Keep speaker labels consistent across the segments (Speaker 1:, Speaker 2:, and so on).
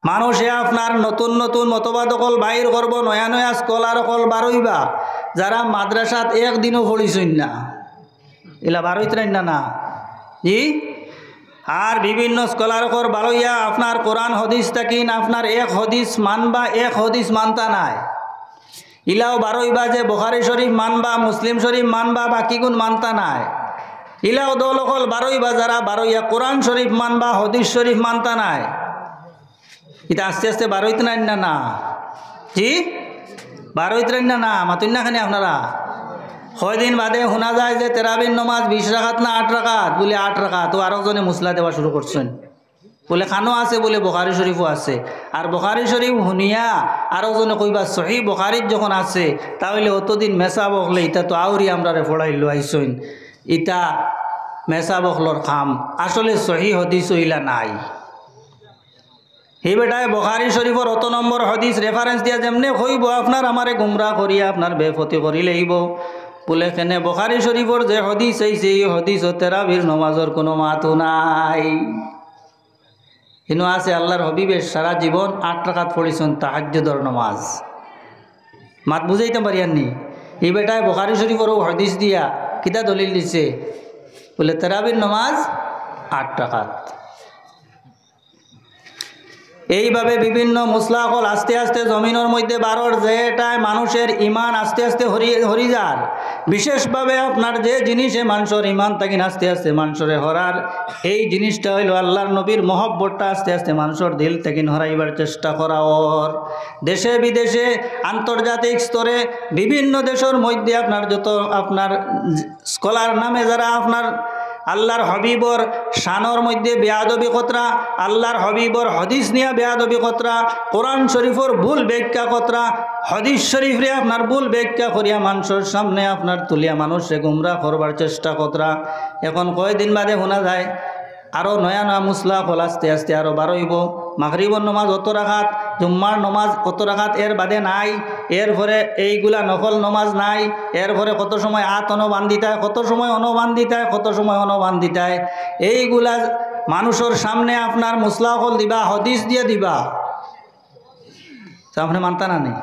Speaker 1: মানুষে আপনার নতুন নতুন মতবাদ অকল বাহির করব, নয়া নয়া স্কলার অকল বারইবা, যারা মাদ্রাসাত একদিনও পড়িছইন না, এলা বারইতরাইন না না জি। আর বিভিন্ন স্কলার অকল বারইয়া আপনার কোরআন হদিস তাকিন আপনার এক হদিস মানবা, এক হদিস মানতা নাই, ইলাও বারইবা যে বুখারী শরীফ মানবা, মুসলিম শরীফ মানবা, বাকি গুণ মানতা নাই। ইলাও দল অকল বারইবা যারা বারইয়া কোরআন শরীফ মানবা, হদিস শরীফ মানতা নাই। এটা আস্তে আস্তে বারোইতে নাই না না জি, বারোইতে না না মাতুন না খানি আপনারা। কয়দিন বাদে শোনা যায় যে তেরাবির নমাজ 20 রাকাত না 8 রাকাত, বলে 8 রাকাত। তো আরেকজনে মুসলা দেওয়া শুরু করছেন, বলে খানো আছে, বলে বুখারী শরীফও আছে। আর বুখারী শরীফ শুনিয়া আরেকজনে কইবা সহি বুখারীত যখন আছে তাহলে অতদিন মেসা বকলে ইটা তো আউরি আমরা পড়াইল আইসইন, ইটা মেসা বকলর খাম, আসলে সহি হদিস ইলা নাই। এই বেটায় বুখারী শরীফর অত নম্বর হদিস রেফারেন্স দিয়া যেমনে কইব আপনার আমারে গুমরা করিয়া আপনার বেফতি করি লইব, বলে কেনে বুখারী শরীফর যে হদিস আইছে এই হদিস তেরাবির নমাজর কোনো মাতও নাই। কিন্তু আছে আল্লাহর হবিবের সারা জীবন 8 রাকাত পড়িছেন তাহাজ্জুদর নমাজ, মাত বুঝাইতে পারিয়াননি। এই বেটায় বুখারী শরীফর হদিস দিয়া কিতা দলিল দিছে, বলে তেরাবির নমাজ 8 রাকাত। এইভাবে বিভিন্ন মুসলাকল আস্তে আস্তে জমিনের মধ্যে বারোর যেটায় মানুষের ইমান আস্তে আস্তে হরি যার, বিশেষভাবে আপনার যে জিনিসে মানুষের ইমান তাকিন আস্তে আস্তে মানুষের হরার, এই জিনিসটা হইল আল্লাহর নবীর মহব্বতটা আস্তে আস্তে মানুষের দিল তাকিন হরাইবার চেষ্টা করা। ওর দেশে বিদেশে আন্তর্জাতিক স্তরে বিভিন্ন দেশের মধ্যে আপনার যত আপনার স্কলার নামে যারা আপনার আল্লাহর হবিবর শানর মধ্যে বেয়াদবি কতরা, আল্লাহর হবিবর হদিস নিয়ে বেয়াদবি কতরা, কোরআন শরীফর ভুল ব্যাখ্যা কতরা, হদিস শরীফরে আপনার ভুল ব্যাখ্যা করিয়া মানুষের সামনে আপনার তুলিয়া মানুষে গুমরা করবার চেষ্টা কতরা। এখন কয়দিন বাদে শোনা যায় আরও নয়া নয়া মুসলা হল আস্তে আস্তে আরও বারইব। মাগরিবর নমাজ অত রাকাত, জুম্মার নমাজ অত রাকাত, এর বাদে নাই। এরপরে এইগুলা নকল নমাজ নাই। এরপরে কত সময় হাত অনবান্ধিতায়, কত সময় অনবান্ধিতায়, কত সময় অনবান্ধিতায়, এইগুলা মানুষের সামনে আপনার মুসলা হল দিবা, হদিস দিয়ে দিবা, তো আপনি মানতা না নেই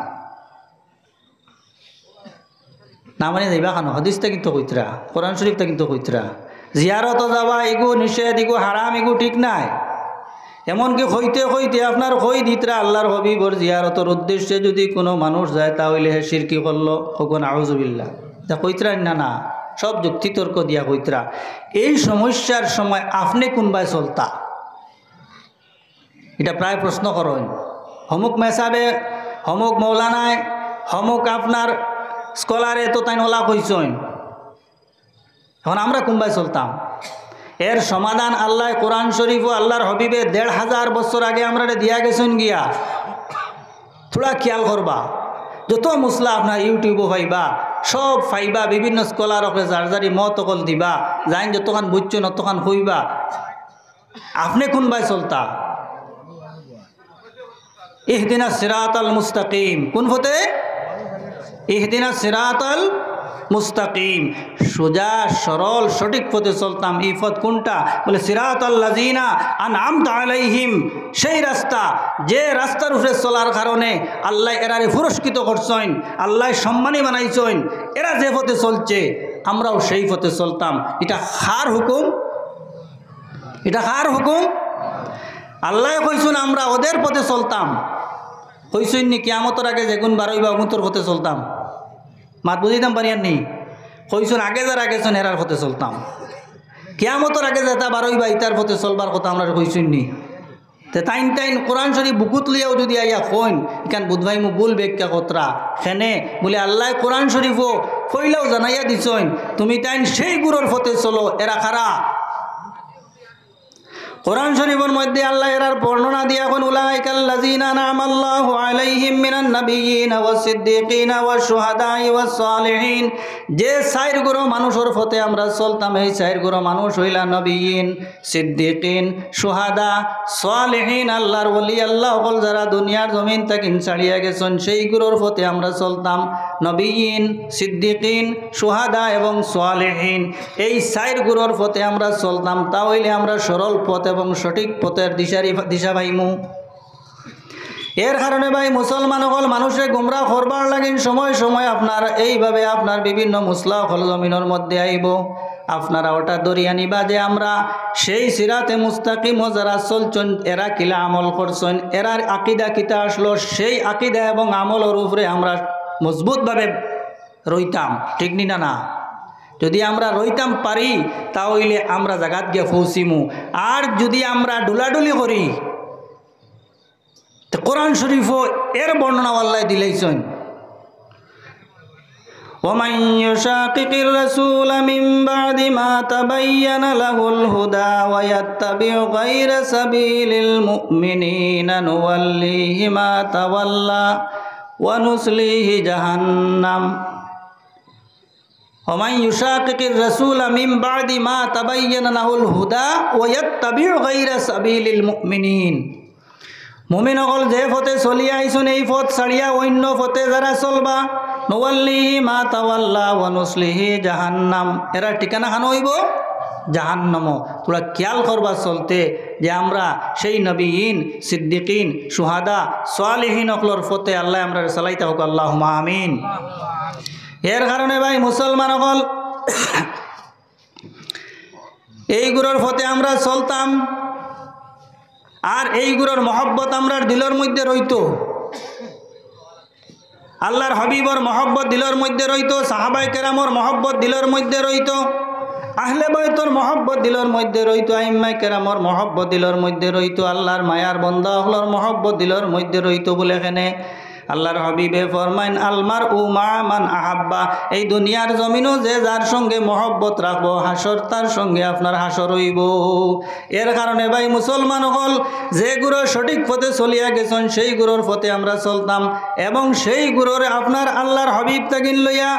Speaker 1: না মানে যাইবা কেন? হদিসটা কিন্তু কইতরা, কোরআন শরীফটা কিন্তু কইতরা। জিয়ারত যাওয়া এগু নিষেধ, এগু হারাম, এগু ঠিক নাই। এমনকি হইতে হইতে আপনার হই দিতরা আল্লাহর হবিবর জিয়ারতর উদ্দেশ্যে যদি কোনো মানুষ যায় তাহলে হে শিরকি করলো, হকুন আউযুবিল্লাহ, তা কইতরা না না, সব যুক্তি তর্ক দিয়া কইতরা। এই সমস্যার সময় আপনি কোনবাই চলতা, এটা প্রায় প্রশ্ন করেন। হমুক মেসাবে, হমুক মৌলানায়, হমুক আপনার স্কলারে তো তাই ওলা কইছেন, এখন আমরা কোনবাই চলতাম? এর সমাধান আল্লাহ কোরআন শরীফ ও আল্লাহর হবিবে 1500 বছর আগে আমরা দিয়া গেছেন গিয়া। থোড়া খেয়াল করবা, যত মুসলা আপনার ইউটিউবও পাইবা, সব পাইবা, বিভিন্ন স্কলার যার যারি মত অকল দিবা, যাইন যতক্ষণ বুঝছেন অতক্ষণ হইবা। আপনি কোনবাই চলতা? ইহদিনা সিরাতাল মুস্তাকিম, কোন ফতে? ইহদিনা সিরাতাল মুস্তাকিম, সোজা সরল সঠিক পথে চলতাম। এই পথ কোনটা? বলে সিরাতাল লাযিনা আনআমতা আলাইহিম, সেই রাস্তা যে রাস্তার উপরে চলার কারণে আল্লাহ এরারে পুরস্কৃত করছেন, আল্লাহ সম্মানী বানাইছেন, এরা যে পথে চলছে আমরাও সেই পথে চলতাম। এটা কার হুকুম? এটা কার হুকুম? আল্লাহ কইছেন আমরা ওদের পথে চলতাম। কইছেন নি কিয়ামতের আগে যেগুন বারইবা অগুন্তর পথে চলতাম? মাত বুঝিতাম পারিয়ার নি? কইছেন আগে যারা গেছেন এরার পথে চলতাম। কিয়ামতের আগে যেটা বারইবা ইতার পথে চলবার কথা আমরা কইছেন নি? তে তাইন তাইন কোরআন শরীফ বুকুত লিয়াও যদি আইয়া কইন ইখান বুধভাই মু ভুল ব্যাখ্যা কতরা খেনে বলে আল্লাহ কোরআন শরীফও কইলাও জানাইয়া দিছেন তুমি তাইন সেই গুরুর পথে চলো। এরা খারা কোরআন শরীফের মধ্যে আল্লাহ এরার বর্ণনা দিয়া কোন উলাইকাল্লাযিনা আনআমাল্লাহু আলাইহিম মিনান নাবিয়্যিনা ওয়াস সিদ্দীকিনা ওয়াশ শুহাদাই ওয়াস সালিহিন, যে চার গুরু মানুষের পথে আমরা চলতাম, এই চার গুরু মানুষ হইলা নবিয়িন, সিদ্দীকিন, শুহাদা, সালিহিন, আল্লাহর ওলি, আল্লাহ সকল যারা দুনিয়ার জমিন থেকে ছাড়িয়া গেছেন সেই গুরুর পথে আমরা চলতাম। নবিয়িন, সিদ্দীকিন, শুহাদা এবং সালিহিন, এই চার গুরুর পথে আমরা চলতাম। তাহলে আমরা সরল পথ এবং সঠিক পথের দিশা পাইমু। এর কারণে ভাই মুসলমান হল মানুষে গুমরা করবার লাগিন সময় সময় আপনার এইভাবে আপনার বিভিন্ন মুসলা হল জমিনের মধ্যে আইব, আপনারা ওটা দরিয়া নিবা যে আমরা সেই সিরাতে মুস্তাকিম যারা চলছেন এরা কিলা আমল করছেন, এরার আকিদা কিতা আসলো, সেই আকিদা এবং আমলের উপরে আমরা মজবুতভাবে রইতাম, ঠিক নি না? যদি আমরা রইতাম পারি তাহলে আমরা জাগাত গিয়ে পৌঁছিমু। আর যদি আমরা ডুলাডুলি করি, কোরআন শরীফও এর বর্ণনা আল্লাহ দিলেইছেন, ومن يشاقق الرسول من بعد ما تبين له الهدى ويتبع غير سبيل المؤمنين نوليه ما تولى ونصليه جهنم ومن يشاقق الرسول من بعد ما تبين له الهدى ويتبع غير سبيل المؤمنين মুমিন হল যে পথে চলিয়া আইছুন এই পথ ছাড়িয়া অন্য পথে যারা চলবা নওয়াল্লিহি মা তাওয়াল্লা ওয়া নুসলিহি জাহান্নাম, এরা ঠিকানা খান হইব জাহান্নাম। তোরা খেয়াল করবা চলতে যে আমরা সেই নবীন সিদ্দিকিন সুহাদা সালেহিন অকলর পথে আল্লাহ আমরা চালাইতে হোক, আল্লাহুম্মা আমিন। এর কারণে ভাই মুসলমান হল এইগুলোর পথে আমরা চলতাম, আর এইগুলোর মহব্বত আমরার দিলের মধ্যে রইতো, আল্লাহর হাবিবর মহব্বত দিলের মধ্যে রইতো, সাহাবায়ে কেরামর মহব্বত দিলের মধ্যে রইতো, আহলে বাইতর মহব্বত দিলের মধ্যে রইতো, আইম্মায়ে কেরামর মহব্বত দিলের মধ্যে রইতো, আল্লাহর মায়ার বান্দা হলর মহব্বত দিলের মধ্যে রইতো। বলে এখানে আল্লাহর হাবিবে ফরমাইন আলমার উ মা মান আহাব্বা, এই দুনিয়ার জমিনও যে যার সঙ্গে মহব্বত রাখবো হাসর তার সঙ্গে আপনার হাসর হইব। এর কারণে ভাই মুসলমান হল যে গুরু সঠিক পথে চলিয়া গেছেন সেই গুরুর পথে আমরা চলতাম, এবং সেই গুরুর আপনার আল্লাহর হাবিব তাকিন লইয়া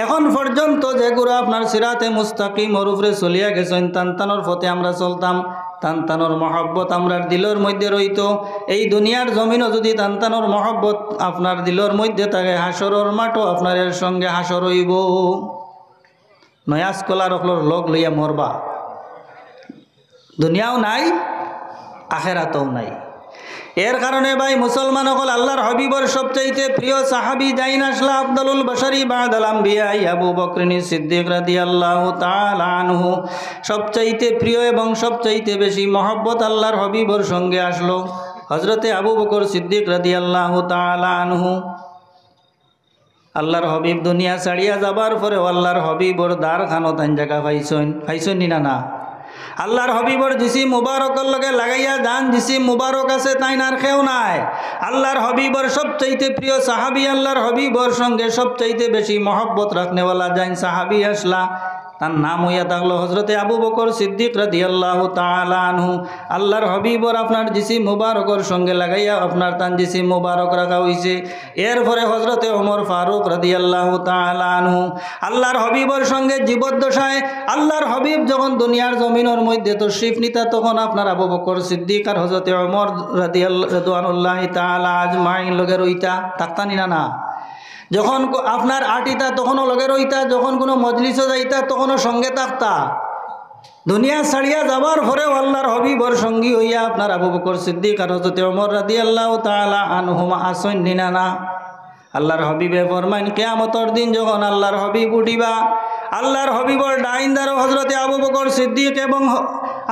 Speaker 1: এখন পর্যন্ত যে গুরু আপনার সিরাতে মুস্তাকিম ওর উপরে চলিয়া গেছেন তানতানোর পথে আমরা চলতাম। তানতানোর মহব্বত আমরার দিলের মধ্যে রইতো। এই দুনিয়ার জমিনও যদি তানতানোর মহব্বত আপনার দিলের মধ্যে থাকে হাসরের মাঠও আপনার এর সঙ্গে হাসর হইব। নয়াজ কলার লোক লইয়া মরবা, দুনিয়াও নাই আখেরাতও নাই। এর কারণে ভাই মুসলমান হল আল্লাহর হাবিবর সবচাইতে প্রিয় সাহাবী জাইন আসলা আফদালুল বশরি বাদাল আম্বিয়া আবু বকর সিদ্দিক রাদিয়াল্লাহু তাআলা আনহু, সবচাইতে প্রিয় এবং সবচাইতে বেশি মহব্বত আল্লাহর হাবিবর সঙ্গে আসলো হযরতে আবু বকর সিদ্দিক রাদিয়াল্লাহু তাআলা আনহু। আল্লাহর হাবিব দুনিয়া ছাড়িয়া যাবার পরে আল্লাহর হাবিবর দ্বার খানত আন জায়গা পাইছেন নি না? আল্লাহর হাবিবর জিসিম মুবারকর লগে লাগাইয়া যান জিসিম মুবারক আছে তাই আর কেউ নাই। আল্লাহর হাবিবর সবচাইতে প্রিয় সাহাবী, আল্লাহর হাবিবর সঙ্গে সবচাইতে বেশি মহব্বত রাখনেওয়ালা যাইন সাহাবী আসলা, তার নাম হইয়া থাকলো হজরতে আবু বকর সিদ্দিক রাদিয়াল্লাহু তাআলা আনহু। আল্লাহর হাবিবর আপনার জিসিম মুবারকর সঙ্গে লাগাইয়া আপনার তান জিসিম মুবারক রাখা হইছে। এরপরে হজরতে ওমর ফারুক রাদিয়াল্লাহু তাআলা আনহু। আল্লাহর হাবিবর সঙ্গে জীবদ্দশায় আল্লাহর হাবিব যখন দুনিয়ার জমিনের মধ্যে তশরিফ নিতা তখন আপনার আবু বকর সিদ্দিক আর হজরতে ওমর রাদিয়াল্লাহু তাআলা আজমাইন লগে রইতা থাকতানি না? যখন আপনার আটিতা তখনও লগে রইতা, যখন কোনো মজলিসে যাইতা তখনও সঙ্গে থাকতা। দুনিয়া ছাড়িয়া যাবার পরেও আল্লাহর হাবিবর সঙ্গী হইয়া আপনার আবু বকর সিদ্দিক আর হযরত ওমর রাদিয়াল্লাহু তাআলা আনহুমা আসেন না? আল্লাহর হাবিবে ফরমাইন কিয়ামতের দিন যখন আল্লাহর হাবিব উঠিবা, আল্লাহর হাবিবর ডাইন দ্বারা হযরতে আবু বকর সিদ্দিক এবং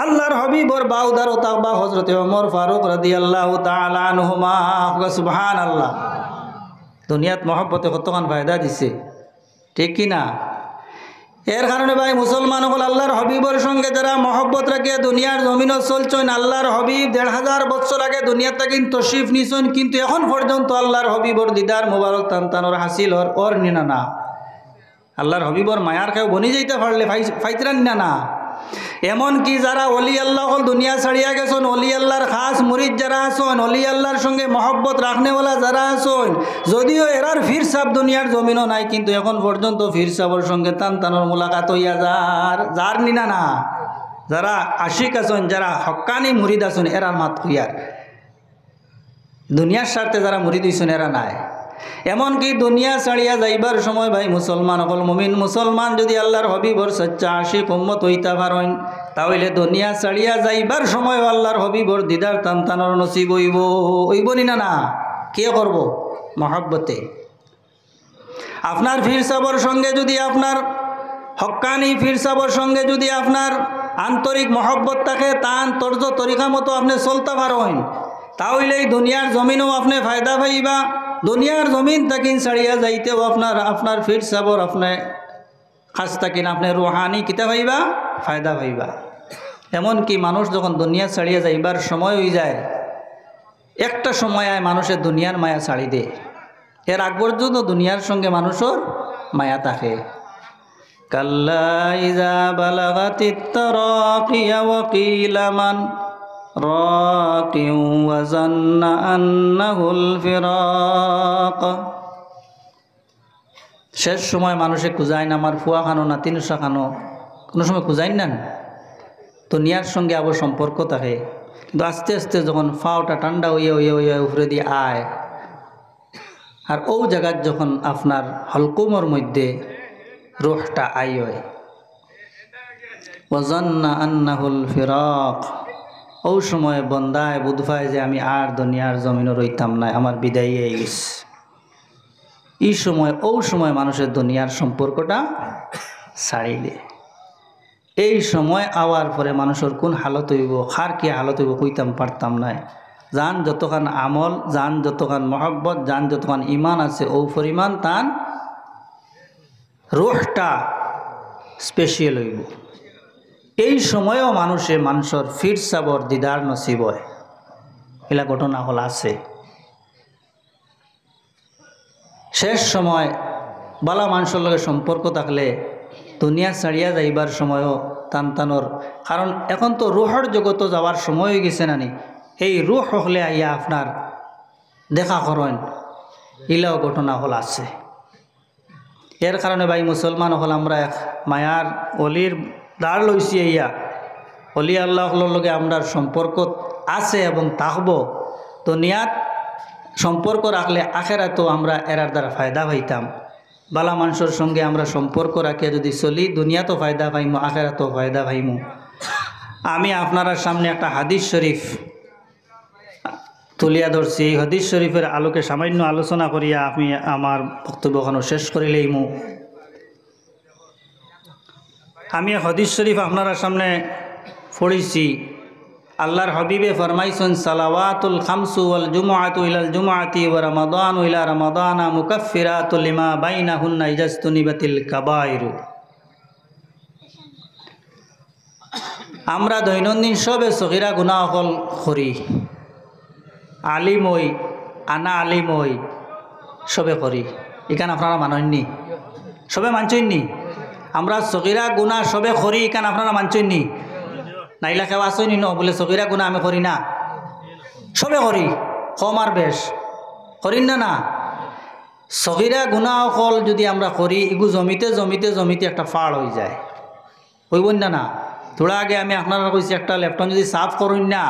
Speaker 1: আল্লাহর হাবিবর বাউ দ্বারা তাকবা হযরতে ওমর ফারুক রাদিয়াল্লাহু তাআলা আনহুমা। সুবহানাল্লাহ। দুনিয়াত মহব্বতে কতক্ষণ ফায়দা দিছে, ঠিক কি না? এর কারণে ভাই মুসলমান হল আল্লাহর হাবিবর সঙ্গে যারা মহব্বত রাখিয়া দুনিয়ার জমিনও চলছেন, আল্লাহর হাবিব ১৫০০ বছর আগে দুনিয়াত তাকিন তশরিফ নিছেন, কিন্তু এখন পর্যন্ত আল্লাহর হাবিবর দিদার মুবারক তানতানোর হাসিল ওর নিনা না। আল্লাহর হাবিবর মায়ার কেউ বনি যাইতে পারলে ফাইতরান না। এমনকি যারা অলি আল্লাহ হল দুনিয়া ছাড়িয়া গেছেন, অলি আল্লাহর খাস মুরিদ যারা আসেন, অলি আল্লাহর সঙ্গে মহব্বত রাখনেওয়ালা যারা আসেন, যদিও এরার ফির সাব দুনিয়ার জমিনও নাই, কিন্তু এখন পর্যন্ত ফির সাবর সঙ্গে তানতানোর মুলাকাত হইয়া যার নিনা না। যারা আশিক আছেন, যারা হক্কানি মুরিদ আছেন, এরার মাত হইয়ার। দুনিয়ার স্বার্থে যারা মুরিদ হইছেন এরা নাই। এমনকি দুনিয়া ছাড়িয়া যাইবার সময় ভাই মুসলমান হল মুমিন মুসলমান যদি আল্লাহর হাবিবর সচ্চা আশিক উম্মত হইতা পারেন, তাহলে দুনিয়া ছাড়িয়া যাইবার সময় আল্লাহর হাবিবর দিদার তানতানোর নসিব হইব নি না? কে করব? মহব্বতে। আপনার পীর সাহেবের সঙ্গে যদি আপনার হক্কানি পীর সাহেবের সঙ্গে যদি আপনার আন্তরিক মহব্বত থাকে, তান তর্জ তরিকা মতো আপনি চলতে পারেন, তাহলে এই দুনিয়ার জমিনও আপনি ফায়দা পাইবা। দুনিয়ার জমিন তাকিন ছাড়িয়া যাইতেও আপনার পীর সাহেবর আপনার কাছ তাকিন আপনি রুহানি কিতা পাইবা? ফায়দা পাইবা। এমনকি মানুষ যখন দুনিয়া ছাড়িয়া যাইবার সময় হয়ে যায়, একটা সময় আয় মানুষের দুনিয়ার মায়া ছাড়ি দে, এর আগ পর্যন্ত দুনিয়ার সঙ্গে মানুষের মায়া থাকে। কাল্লা ইযা বালাগাতিত তারাকিয়া ওয়া কিলা মান রাকিউ ওয়া জান্না আন্নাহুল ফিরাক। শেষ সময় মানুষে খুঁজায় না আমার ফুয়া খানো না তিনশা খানো, কোনো সময় খুঁজাই না। দুনিয়ার সঙ্গে আবার সম্পর্ক থাকে, কিন্তু আস্তে আস্তে যখন ফাওটা ঠান্ডা হইয়া উপরে দিয়ে আয়, আর ও জায়গায় যখন আপনার হলকুমর মধ্যে রুহটা আই হয়, ওয়াজান্না আন্নাহুল ফিরাক, ও সময় বন্দায় বুধভায় যে আমি আর দুনিয়ার জমিনও রইতাম না, আমার বিদায় হয়ে গেছে। ও সময় মানুষের দুনিয়ার সম্পর্কটা ছাড়িলে, এই সময় আওয়ার পরে মানুষের কোন হালত হইব, খার কি হালত হইব কইতাম পারতাম না। যান যতখান আমল, যান যতখান মহব্বত, যান যতখান ইমান আছে, ও পরিমাণ তান রুহটা স্পেশাল হইব। এই সময়ও মানুষের পীর সাহেবর দিদার নসিব হয়। এলা ঘটনা হল আছে। শেষ সময় বালা মানুষের লগে সম্পর্ক থাকলে দুনিয়া ছাড়িয়া যাইবার সময়ও তানতানোর, কারণ এখন তো রুহর জগত যাওয়ার সময় হয়ে গেছে নানি, এই রুহ হলে আইয়া আপনার দেখা করেন, ইলাও ঘটনা হল আছে। এর কারণে ভাই মুসলমান হল আমরা এক মায়ার অলির দ্বার লইছি, ইয়া অলি আল্লাহর লগে আমরা সম্পর্ক আছে এবং থাকব। দুনিয়াত সম্পর্ক রাখলে আখেরাতেও আমরা এরার দ্বারা ফায়দা পাইতাম। বালা মানুষের সঙ্গে আমরা সম্পর্ক রাখিয়া যদি চলি, দুনিয়াতেও ফায়দা পাইমু, আখেরাতেও ফায়দা পাইমু। আমি আপনার সামনে একটা হাদিস শরীফ তুলিয়া ধরছি। এই হাদিস শরীফের আলোকে সামান্য আলোচনা করিয়া আমি আমার বক্তব্যখানো শেষ করিলেইমু। আমি হাদিস শরীফ আপনার সামনে পড়েছি। আল্লাহর হাবিবে ফরমাইছেন, সালাওয়াতুল খামসু ওয়াল জুমআতু ইলাল জুমআতি ওয়া রমাদানু ইলা রমাদানা মুকাফফিরাতুল লিমা বাইনাহুন্না ইজাস্তুনিবাতিল কাবাইরু। আমরা দৈনন্দিন সবে সগীরা গুনাহ অকল করি, আলিম হই, আনা আলিম হই, সবে করি। এখানে আপনারা মানেননি, সবে মানছেননি? আমরা সগীরা গুনাহ সবে করি, এখানে আপনারা মানছেননি? নাইলা কেউ আসেনি ন বলে সগীরা গুনাহ আমি করি না? সবে করি, কম আর বেশ করিন না? সগীরা গুনাহ অকল যদি আমরা করি, এগু জমিতে জমিতে জমিতে একটা ফাড় হয়ে যায়, হইব না? থোড়া আগে আমি আপনারা কইছি, একটা ল্যাপটপ যদি সাফ করুন না,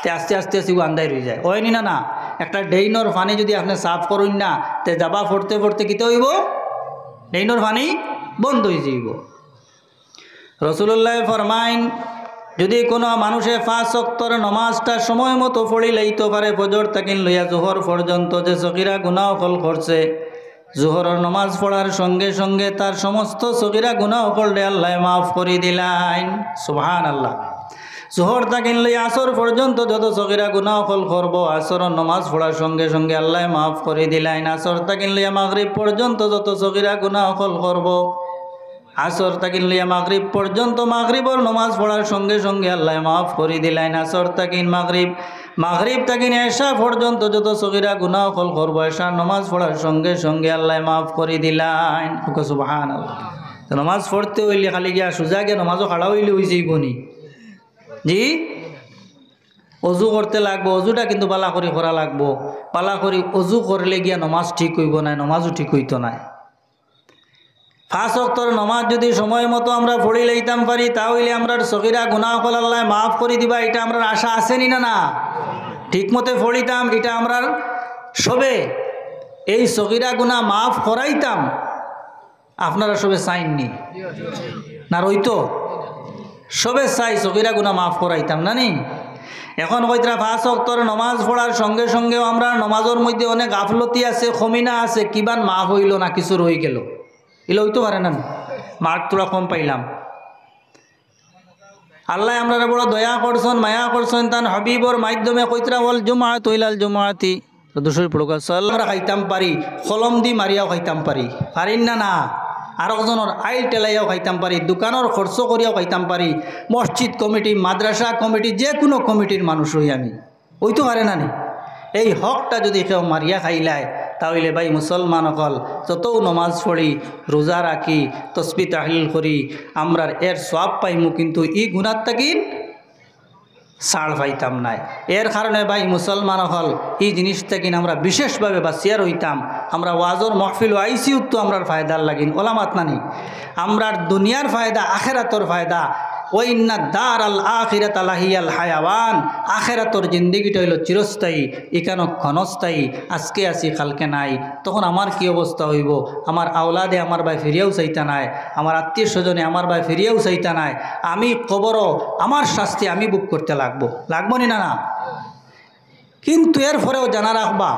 Speaker 1: তে আস্তে আস্তে আস্তে আন্দাই রয়ে যায়, হয়নি না? একটা ডেইনর পানি যদি আপনি সাফ করুন না, তে যাবা পড়তে পড়তে কিতে হইব? ডেইনর পানি বন্ধ হয়ে যাইব। রাসূলুল্লাহ ফরমাইন, যদি কোনো মানুষে 5 ওয়াক্তের নমাজটা সময় মতো পড়ি লইতে পারে, ফজর তাকিন লইয়া জোহর পর্যন্ত, যে সগীরা গুনাহ অকল করছে, জোহরের নমাজ পড়ার সঙ্গে সঙ্গে তার সমস্ত সগীরা গুনাহ অকলরে আল্লাহ মাফ করে দিলেন। সুবহানাল্লাহ। জোহর তাকিন লইয়া আসর পর্যন্ত যত সগীরা গুনাহ অকল করব, আসরের নমাজ পড়ার সঙ্গে সঙ্গে আল্লাহ মাফ করে দিলেন। আসর তাকিন লইয়া মাগরিব পর্যন্ত যত সগীরা গুনাহ অকল করব, আসর তাকিন লইয়া মাগরিব পর্যন্ত মাগরিবর নমাজ পড়ার সঙ্গে সঙ্গে আল্লাহ মাফ করে দিলেন। আসর তাকিন মাগরিব, মাগরিব তাকিন এশা পর্যন্ত যত সগীরা গুনাহ অকল করব, এশার নমাজ পড়ার সঙ্গে সঙ্গে আল্লাহ মাফ করে দিলেন। সুবহানাল্লাহ। নমাজ পড়তে হইলে খালি গিয়া সোজা গিয়া নমাজও খাড়া হইলে হয়ে যাইবনি, জি অজু করতে লাগবো। অজুটা কিন্তু পালা করি করা লাগবো। পালা করি অজু করলে গিয়া নমাজ ঠিক হইব না, নমাজও ঠিক হইতো না। 5 ওয়াক্তের নমাজ যদি সময় মতো আমরা পড়ি লইতাম পারি, তাহলে আমরা সগীরা গুনাহ অকল আল্লাহ মাফ করে দিবা, এটা আমরা আশা আসেনি না? ঠিক মতে পড়িতাম, এটা আমরা সবে এই সগীরা গুনাহ মাফ করাইতাম, আপনারা সবে চাইননি না? রইতো সবে চাই সগীরা গুনাহ মাফ করাইতাম না নি? এখন কইতরা 5 ওয়াক্তর নমাজ পড়ার সঙ্গে সঙ্গেও আমরা নমাজের মধ্যে অনেক গাফলতি আছে, খমিনা আছে, কিবান মাফ হইল না কিছু রয়ে গেল, এগুলো হইতে পারে না, মার্ক তোরা কম পাইলাম। আল্লাহ আমরা বড় দয়া করছেন, মায়া করছেন, তান হাবিবর মাধ্যমে কইতরা বল জুমাআত ইলাল জুমাআতি দুশোর পড়ুকা চল আমরা খাইতাম পারি, কলম দি মারিয়াও খাইতাম পারি, পারিন না না, আর একজনের আইল টেলাইয়াও খাইতাম পারি, দোকানের খরচ করিয়াও খাইতাম পারি, মসজিদ কমিটি, মাদ্রাসা কমিটি, যে কোনো কমিটির মানুষ হই আমি, ওই তো পারে না নি। এই হকটা যদি কেউ মারিয়া খাইলায় তাহলে ভাই মুসলমান অকল যতও নমাজ পড়ি, রোজা রাখি, তসবিহ তাহলিল করি, আমরা এর সওয়াব পাইমু, কিন্তু ই গুনাহ তাকিন ছাড় পাইতাম নাই। এর কারণে ভাই মুসলমান হল এই জিনিসটা কিনা আমরা বিশেষভাবে বাঁচিয়া রইতাম। আমরা ওয়াজর মহফিল আইসিউ তো আমরা ফায়দার লাগিন ওলামাত নানি, আমরা দুনিয়ার ফায়দা আখেরাতর ফায়দা। ওই না দার আল আখিরাত আলাহিয়াল হায়াওয়ান, আখেরাতর জিন্দিগিটা হইল চিরস্থায়ী, এখানো ক্ষণস্থায়ী। আজকে আসি কালকে নাই, তখন আমার কি অবস্থা হইব? আমার আওলাদে আমার ভাই ফিরিয়াও চাইতা নাই, আমার আত্মীয় স্বজনে আমার ভাই ফিরিয়াও চাইতা নাই, আমি কবরও আমার শাস্তি আমি বুক করতে লাগবো নি না না। কিন্তু এরপরেও জানা রাখবা,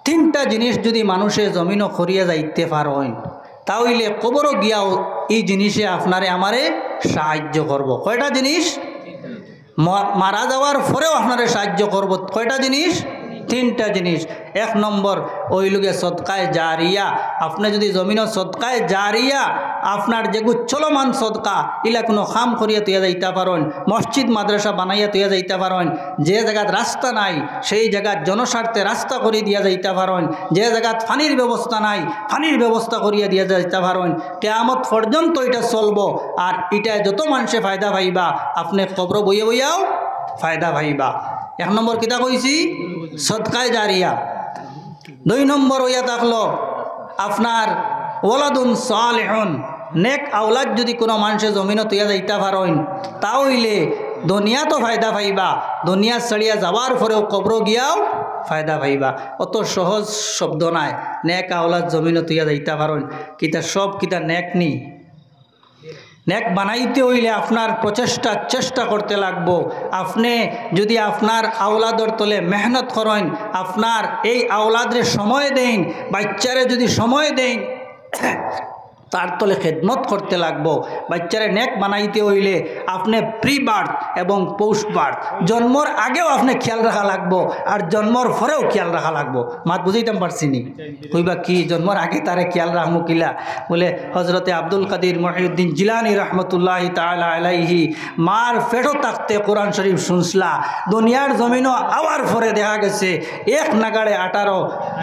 Speaker 1: 3টা জিনিস যদি মানুষে জমিনও করিয়া যাইতে পারেন তাহলে কবরও গিয়াও এই জিনিসে আপনারে আমারে সাহায্য করব। কয়টা জিনিস? মারা যাওয়ার পরেও আপনারে সাহায্য করব। কয়টা জিনিস? 3টা জিনিস। 1 নম্বর ওই লোকে সদকায় জারিয়া। আপনি যদি জমিনও সদকায় জারিয়া আপনার যেগু চলমান সদকা ইলা কোনো খাম করিয়া তুইয়া যাইতে পারেন, মসজিদ মাদ্রাসা বানাইয়া তুইয়া যাইতে পারেন, যে জায়গাত রাস্তা নাই সেই জায়গাত জনস্বার্থে রাস্তা করে দিয়া যাইতে পারেন, যে জায়গাত পানির ব্যবস্থা নাই পানির ব্যবস্থা করিয়া দিয়া যাইতে পারেন, কিয়ামত পর্যন্ত এটা চলবো। আর এটা যত মানুষে ফায়দা পাইবা আপনি কবর বইয়া বইয়াও ফায়দা পাইবা। 1 নম্বর কিতা কইছি? সদকায় জারিয়া। 2 নম্বর হইয়া থাকলো আপনার ওয়ালাদুন সালিহুন, নেক আওলাদ যদি কোনো মানুষের জমিনও তুইয়া যাইতে পারেন তাহলে দুনিয়া তো ফায়দা পাইবা, দুনিয়া ছাড়িয়া যাওয়ার পরেও কবর গিয়াও ফায়দা পাইবা। অত সহজ শব্দ নাই, নেক আওলাদ জমিনও তুইয়া যাইতে পারেন। কিতা সব কিতা নেক নি? নেক বানাইতে হইলে আপনার চেষ্টা করতে লাগবো। আপনি যদি আপনার আওলাদর তলে মেহনত করেন, আপনার এই আওলাদরে সময় দেন, বাচ্চারে যদি সময় দেন, তার তলে খেদমত করতে লাগবো। বাচ্চারে নেক বানাইতে হইলে আপনি প্রি বার্থ এবং পোস্ট বার্থ, জন্মর আগেও আপনি খেয়াল রাখা লাগবো আর জন্মর পরেও খেয়াল রাখা লাগবো। মাত বুঝাইতাম পারছি নি? কইবা কি জন্মর আগে তারে খেয়াল রাখবো কিলা? বলে হজরতে আব্দুল কাদির মহিউদ্দিন জিলানী রহমতুল্লাহ তাআলা আলাইহি মার পেটও থাকতে কোরআন শরীফ শুনসলা, দুনিয়ার জমিনও আওয়ার পরে দেখা গেছে 1 নাগাড়ে 18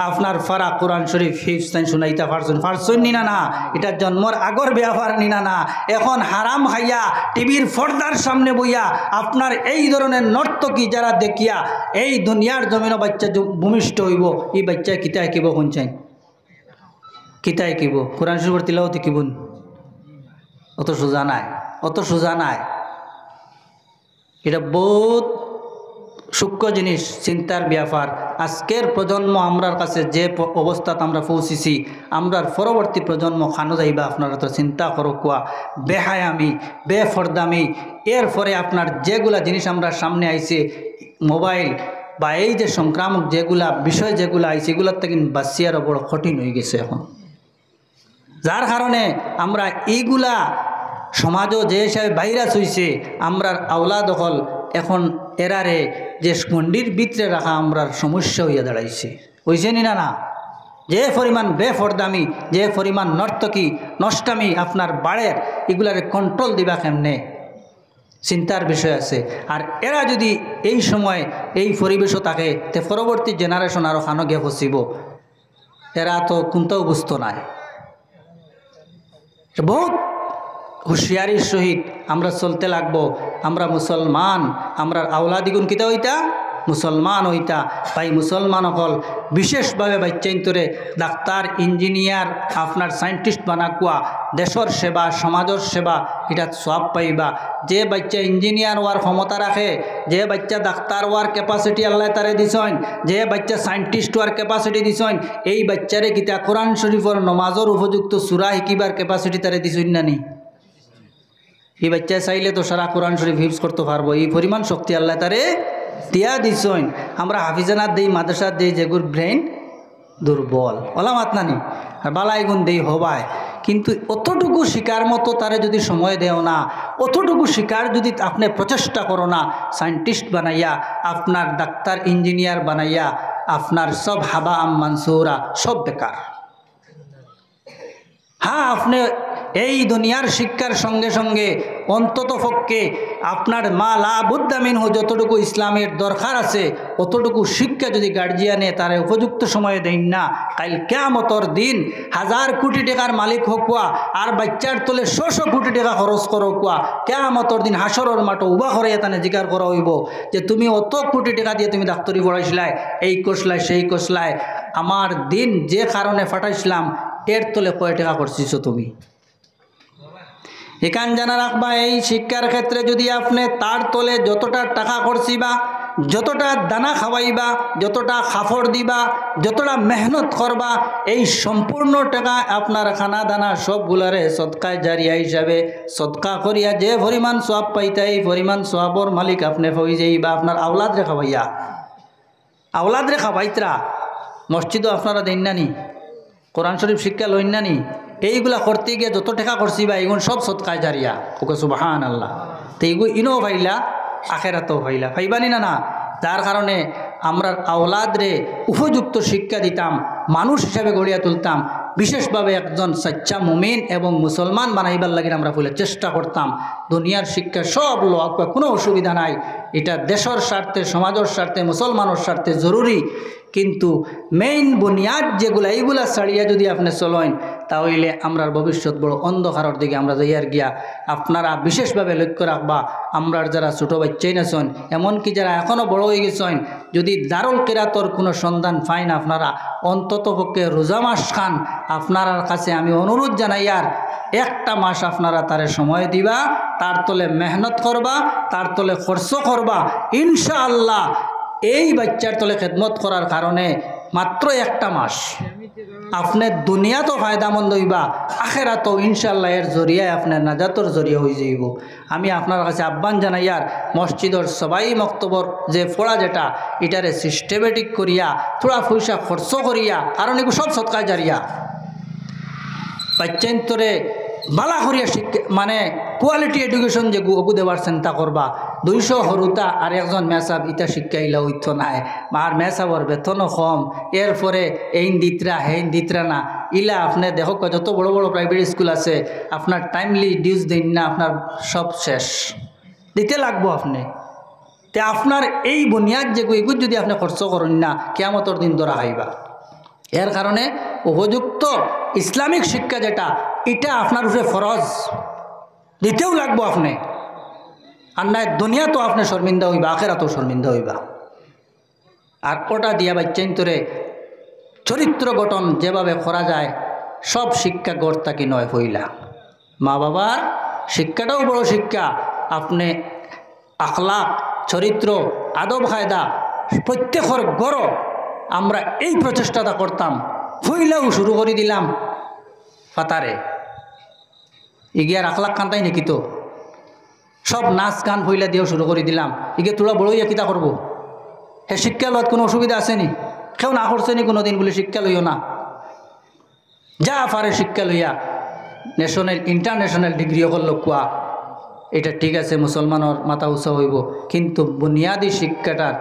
Speaker 1: আপনার ফারা কোরআন শরীফ হিফজ শুনাইতে পারছেন নি না? এটা জন্মর আগর ব্যাপার নিনা না। এখন হারাম খাইয়া টিভির পর্দার সামনে বইয়া আপনার এই ধরনের নর্তকী যারা দেখিয়া এই দুনিয়ার জমিনও বাচ্চা ভূমিষ্ঠ হইব, এই বাচ্চা কিতায় কিব শুনছেন? কিতায় কিব? কোরআন শরীফের তিলাওয়াত কিবুন? অত সোজা নাই, অত সোজা নাই। এটা বহুত সূক্ষ্ম জিনিস, চিন্তার ব্যাপার। আজকের প্রজন্ম আমরার কাছে যে অবস্থাত আমরা পৌঁছেছি, আমরার পরবর্তী প্রজন্ম খানো যাইবা আপনারা তো চিন্তা করো কুয়া বেহায়ামি, বেফরদামি। এরপরে আপনার যেগুলা জিনিস আমরা সামনে আইছে, মোবাইল বা এই যে সংক্রামক যেগুলা বিষয় যেগুলো আইছে, এগুলোর থেকে বাঁচিয়ারও বড় কঠিন হয়ে গেছে এখন। যার কারণে আমরা এইগুলা সমাজও যে হিসাবে ভাইরাস হইছে, আমরার আওলাদ হল এখন এরারে যে মন্ডির ভিতরে রাখা আমরার সমস্যা হইয়া দাঁড়াইছে। হইছে নি না? যে পরিমাণ বেফরদামি, যে পরিমাণ নর্তকী নষ্টামি আপনার বাড়ের, এগুলারে কন্ট্রোল দিবা কেমনে, চিন্তার বিষয় আছে। আর এরা যদি এই সময় এই পরিবেশও থাকে, তে পরবর্তী জেনারেশন আরও খানো গিয়ে ফসিব। এরা তো কোনটাও বুঝতো নাই। বহুত হুঁশিয়ারির সহিত আমরা চলতে লাগবো। আমরা মুসলমান, আমরা আওলাদিগুন কিতা হইতা? মুসলমান হইতা। ভাই মুসলমান হল বিশেষভাবে বাচ্চাইন্তরে ডাক্তার, ইঞ্জিনিয়ার, আপনার সায়েন্টিস্ট বানাকুয়া, দেশর সেবা, সমাজের সেবা, এটা সব পাইবা। যে বাচ্চা ইঞ্জিনিয়ার হওয়ার ক্ষমতা রাখে, যে বাচ্চা ডাক্তার হওয়ার ক্যাপাসিটি আল্লাহ তারে দিছেন, যে বাচ্চা সায়েন্টিস্ট হওয়ার ক্যাপাসিটি দিছেন, এই বাচ্চারে কিতা কোরআন শরীফের নমাজের উপযুক্ত সূরা শিকিবার ক্যাপাসিটি তারে দিছেন না নি? এই বাচ্চা চাইলে তো সারা কোরআন শরীফ হিফজ করতে পারবো, এই পরিমাণ শক্তি আল্লাহ তারে দিয়া দিছেন। আমরা হাফিজানাত দেই, মাদ্রাসাত দেই, যেগুর ব্রেন দুর্বল ওলামাত নানি আর বালাইগুন দেই হবায়, কিন্তু অতটুকু শিকার মতো তারে যদি সময় দেও না, অতটুকু শিকার যদি আপনি প্রচেষ্টা করো না, সায়েন্টিস্ট বানাইয়া, আপনার ডাক্তার ইঞ্জিনিয়ার বানাইয়া, আপনার সব হাবা আম মানসুরা সব বেকার। হ্যাঁ, আপনি এই দুনিয়ার শিক্ষার সঙ্গে সঙ্গে অন্তত পক্ষে আপনার মা লা বুদ্দা মিনহু যতটুকু ইসলামের দরকার আছে অতটুকু শিক্ষা যদি গার্জিয়ানে তারে উপযুক্ত সময়ে দেন না, কাল কিয়ামতর দিন 1000 কোটি টাকার মালিক হোকুয়া আর বাচ্চার তলে 100 কোটি টাকা খরচ করো কুয়া, কিয়ামতর দিন হাসরের মাঠে উবা করে এখানে জিজ্ঞাসা করা হইব যে তুমি অত কোটি টাকা দিয়ে তুমি ডাক্তারি পড়াইছিলাই, এই কোসলায় সেই কোসলায়, আমার দিন যে কারণে ফাটাইছিলাম এর তলে কয় টাকা করছিস তুমি। এখান জানা রাখবা, এই শিক্ষার ক্ষেত্রে যদি আপনি তার তলে যতটা টাকা করছিবা, যতটা দানা খাওয়াইবা, যতটা খাফড় দিবা, যতটা মেহনত করবা, এই সম্পূর্ণ টাকা আপনার খানা দানা সবগুলারে সদকায় জারিয়া হিসাবে সদকা করিয়া যে পরিমাণ সওয়াব পাইতা এই পরিমাণ সওয়াবর মালিক আপনি হয়ে যাইবা। আপনার আওলাদ রে খাওয়াইয়া, আওলাদ রে খাওয়াইতরা, মসজিদও আপনারা দেন নানি, কোরআন শরীফ শিক্ষা লইন নানি, এইগুলা করতে গিয়ে যত টাকা করছি বা এগুলো সব সদকায় জারিয়া। ওকে সুবহানাল্লাহ। তো এইগুলো ইনও ভাইলা, আখেরাতেও ভাইলা, ভাইবানি না না। যার কারণে আমরা আওলাদরে উপযুক্ত শিক্ষা দিতাম, মানুষ হিসাবে গড়িয়া তুলতাম, বিশেষভাবে একজন সচ্চা মুমিন এবং মুসলমান বানাইবার লাগে আমরা বলে চেষ্টা করতাম। দুনিয়ার শিক্ষা সব লোক, কোনো অসুবিধা নাই, এটা দেশের স্বার্থে, সমাজের স্বার্থে, মুসলমানের স্বার্থে জরুরি, কিন্তু মেইন বুনিয়াদ যেগুলা এইগুলা ছাড়িয়া যদি আপনি চলেন তাহলে আমরার ভবিষ্যৎ বড় অন্ধকারের দিকে আমরা যাইয়ার গিয়া। আপনারা বিশেষভাবে লক্ষ্য রাখবা, আমরার যারা ছোটো বাচ্চাই নাছেন, এমনকি যারা এখনও বড় হয়ে গেছেন, যদি দারুল কিরাতর কোনো সন্ধান পাইন আপনারা অন্তত পক্ষে রোজা মাস খান, আপনার কাছে আমি অনুরোধ জানাই, আর একটা মাস আপনারা তারে সময় দিবা, তার তলে মেহনত করবা, তার তলে খরচ করবা, ইনশাআল্লাহ এই বাচ্চার তলে খেদমত করার কারণে মাত্র একটা মাস আপনার দুনিয়া তো ফায়দামন্দ হইবা, আখেরাতো ইনশাআল্লাহ এর জরিয়ায় আপনার নাজাতর জরিয়া হয়ে যাইব। আমি আপনার কাছে আহ্বান জানাই, আর মসজিদর সবাই মক্তবর যে পড়া যেটা এটারে সিস্টেমেটিক করিয়া থোড়া পয়সা খরচ করিয়া, কারণ এগুলো সব সদকায় জারিয়া, বাচ্চান্তরে বালা করিয়া শিক্ষা মানে কোয়ালিটি এডুকেশন যে ওগু দেওয়ার চিন্তা করবা। 200 হরুতা আর একজন মেসাব ইটা শিক্ষাইলা হইতো নাই, আর মেসাবর বেতনও কম, এরপরে এই দিতরা হেন দিতরা না, ইলা আপনি দেখো যত বড় বড় প্রাইভেট স্কুল আছে, আপনার টাইমলি ডিউজ দিন না, আপনার সব শেষ দিতে লাগবো আপনি। তে আপনার এই বুনিয়াদ যে এগুলো যদি আপনি খরচ করেন না, কিয়ামতর দিন ধরা হইবা। এর কারণে উপযুক্ত ইসলামিক শিক্ষা যেটা, এটা আপনার উপরে ফরজ দিতেও লাগবো আপনি, আর না দুনিয়া তো আপনি শর্মিন্দা হইবা, আখেরাতেও শর্মিন্দা হইবা। আর ওটা দিয়া বাচ্চান্তরে চরিত্র গঠন যেভাবে করা যায় সব শিক্ষা গড়তা কি নয় হইলা। মা বাবার শিক্ষাটাও বড় শিক্ষা, আপনি আখলাক, চরিত্র, আদব কায়দা প্রত্যেকের গড় আমরা এই প্রচেষ্টাটা করতাম, হইলেও শুরু করে দিলাম ফাতারে ইগিয়ার আখলাক কান্তাই নাকি, তো সব নাচ গান হইলা দিয়েও শুরু করে দিলাম, ইগে তোরা বড় ইয়া কিতা করবো। হে শিক্ষা লওয়াত কোনো অসুবিধা আসেনি, কেউ না করছে নি কোনো দিন বলে শিক্ষা লইও না, যা পারে শিক্ষা লইয়া ন্যাশনাল ইন্টারন্যাশনাল ডিগ্রিও করল কোয়া, এটা ঠিক আছে, মুসলমানের মাথা উঁচা হইব, কিন্তু বুনিয়াদী শিক্ষাটার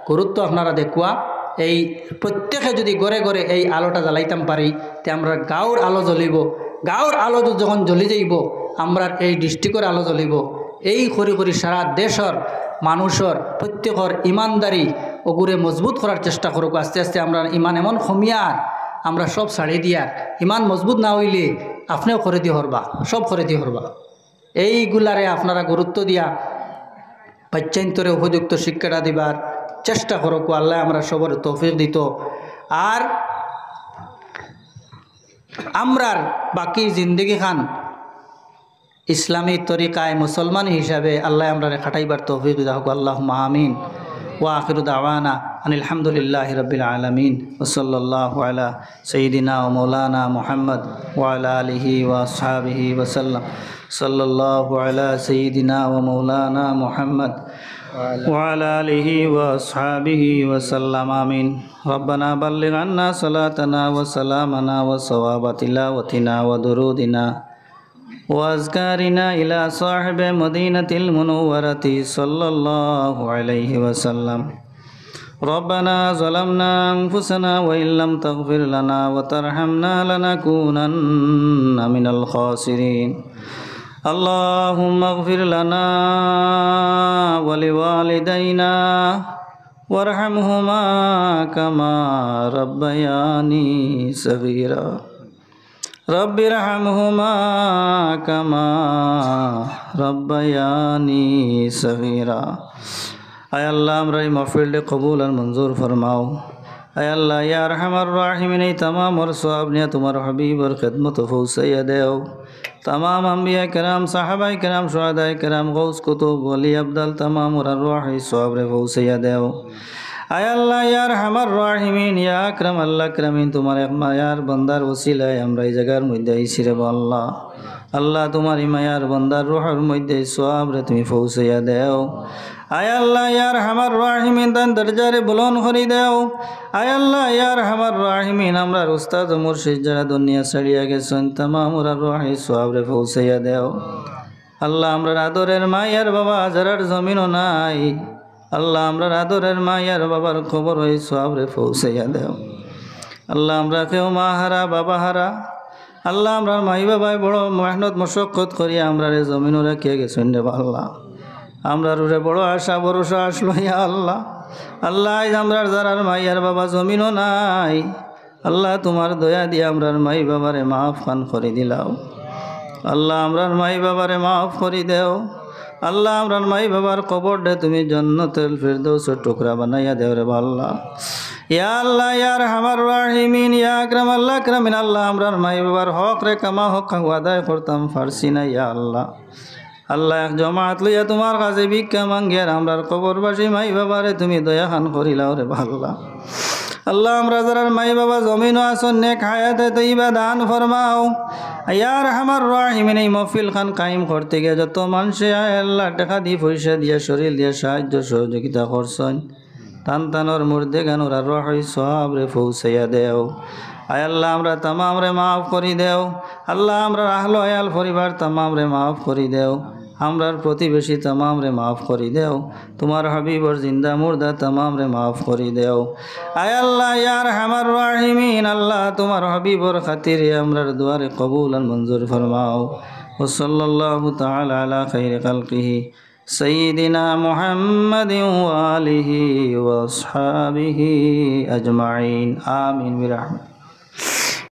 Speaker 1: গুরুত্ব আপনারা দেখুয়া। এই প্রত্যেকে যদি গড়ে গড়ে এই আলোটা জ্বালাইতাম পারি, তে আমরা গাঁওর আলো জ্বলিব, গাঁওর আলো যখন জ্বলি যাইব আমরা এই ডিস্ট্রিক্টের আলো জ্বলিব, এই করি করি সারা দেশের মানুষের প্রত্যেকের ইমানদারি ওগুরে মজবুত করার চেষ্টা করব। আস্তে আস্তে আমরা ইমান এমন কমিয়ার আমরা সব ছাড়ি দিয়ার, ইমান মজবুত না হইলে আপনিও করে দিয়ে হরবা, সব করে দিয়ে হরবা। এইগুলারে আপনারা গুরুত্ব দিয়া বাচ্চান্তরে উপযুক্ত শিক্ষাটা দিবার চেষ্টা করো, আল্লাহ আমরা সবার তৌফিক দিত। আর আমরার বাকি জিন্দগি খান ইসলামী তরিকায় মুসলমান হিসাবে আল্লাহ আমরা খাটাইবার তৌফিক দাও, আল্লাহুম্মা আমিন। ওয়া আখিরু দাওয়ানা আনিল হামদুলিল্লাহি রাব্বিল আলামিন ওয়া সাল্লাল্লাহু আলা সাইয়্যিদিনা ওয়া মাওলানা মুহাম্মদ ওয়া আলা আলিহি ওয়া আসহাবিহি ওয়া সাল্লাম। সাল্লাল্লাহু আলা সাইয়্যিদিনা ওয়া মাওলানা মুহাম্মদ وعلى آله وأصحابه وسلم آمين ربنا بلغ عنا صلاتنا وسلامنا وصواب تلاوتنا ودرودنا وأذكارنا إلى صاحب مدينة المنورة صلى الله عليه وسلم ربنا ظلمنا أنفسنا وإن لم تغفر لنا وترحمنا لنكونن من الخاسرين اللهم اغفر لنا ولوالدينا وارحمهما كما ربياني صغيرا رب ارحمهما كما ربياني صغيرا আয় আল্লাহ আমরা এই মাহফিলকে কবুল আর মঞ্জুর ফরমাও। আয় আল্লাহ ইয়া আরহামার রাহিমিন এই तमाम और সওয়াব নিয়ে তোমার হাবিবের খিদমত পৌঁছাইয়া দেও। तमाम अंबिया कराम साहबा कराम शुहदा कराम गौस कुतुब वली अब्दल तमाम और अरवाह सवाब रे पहुँचाइया देओ। आय अल्लाह या अरहमर राहिमीन या अकरम अल्लाह अकरमीन तुम्हारे मायार बंदार वसीलाय আমরা এই জায়গার মধ্যে আইছি রে আল্লাহ। আল্লাহ তোমার মায়ার বন্দার রূহের মধ্যে সওয়াব রে তুমি পৌঁছাইয়া দেও। আয় আল্লাহ ইয়া আরহামার রাহিমিন তান দরজারে বুলন্দ করে দেও। আয় আল্লাহ ইয়া আরহামার রাহিমিন আমরার উস্তাদ মুর্শিদ যারা দুনিয়া ছাড়িয়া গেছেন तमाम ওর রূহে সওয়াব রে পৌঁছাইয়া দেও। আল্লাহ আমরার আদরের মায়ার বাবা যারার জমিনও নাই আল্লাহ আমরার আদরের মায়ার বাবার খবর হই সওয়াব রে পৌঁছাইয়া দেও। আল্লাহ আমরা কেউ মা হারা বাবা হারা আল্লাহ আমরার মাই বাবাই বড় মেহনত মশক্কত করিয়া আমরার জমিনও রেখে গেছেন রে আল্লাহ। আমরার উপরে বড় আশা ভরসা আসলো ইয়া আল্লাহ। আল্লাহ আমরার যারার মাইয়ার বাবা জমিনও নাই আল্লাহ তোমার দয়া দিয়ে আমরার মাই বাবারে মাফ খান করে দিলাও। আল্লাহ আমরার মাই বাবারে মাফ করে দেও। আল্লাহ আমরার মাই বাবার কবর দে তুমি জান্নাতুল ফিরদৌসের টুকরা বানাইয়া দেও রে আল্লাহ। ইয়া আল্লাহ ইয়া আরহামার রাহিমিন ইয়া আকরাম আল্লাহ আকরামিন আল্লাহ আমরার মাই বাবার হক রে কামা হক আদায় করতাম পারছি না ইয়া আল্লাহ। আল্লাহ এক জমাত লইয়া তোমার কাছে ভিক্ষা মাঙ্গিয়ার আমরার কবরবাসী মাই বাবারে তুমি দয়া খান করিলাও রে আল্লাহ। আল্লাহ আমরা যারার মাই বাবা জমিনও আসন নেক হায়াতে তৈবা দান ফরমাও। ইয়া আরহামার রাহিমিন এই মহফিল খান কায়েম করতে গিয়ে যত মানুষে আল্লাহ টাকা দিয়ে পয়সা দিয়া শরীর দিয়া সাহায্য সহযোগিতা করছেন টান টানোর মুর্দে গানোর আর রহই সওয়াব রে পৌঁছাইয়া দেও। আয় আল্লাহ আমরা तमाम রে মাফ করি দেও। আল্লাহ আমরা আহলো আয়াল পরিবার तमाम রে মাফ করি দেও। আমরার প্রতিবেশী तमाम রে মাফ করি দেও। তোমার হাবিবর জিন্দা মুর্দা तमाम রে মাফ করি দেও। আয় আল্লাহ ইয়া আরহামার রাহিমিন আল্লাহ তোমার হাবিবর খাতিরে আমরার দুয়ারে কবুল আর মঞ্জুর ফরমাও। ও সাল্লাল্লাহু তাআলা আলা খাইরি খালকিহি সাইয়্যিদিনা মুহাম্মাদিন ওয়া আলিহি ওয়া আসহাবিহি আজমাইন আমিন বিরহমাতিহি।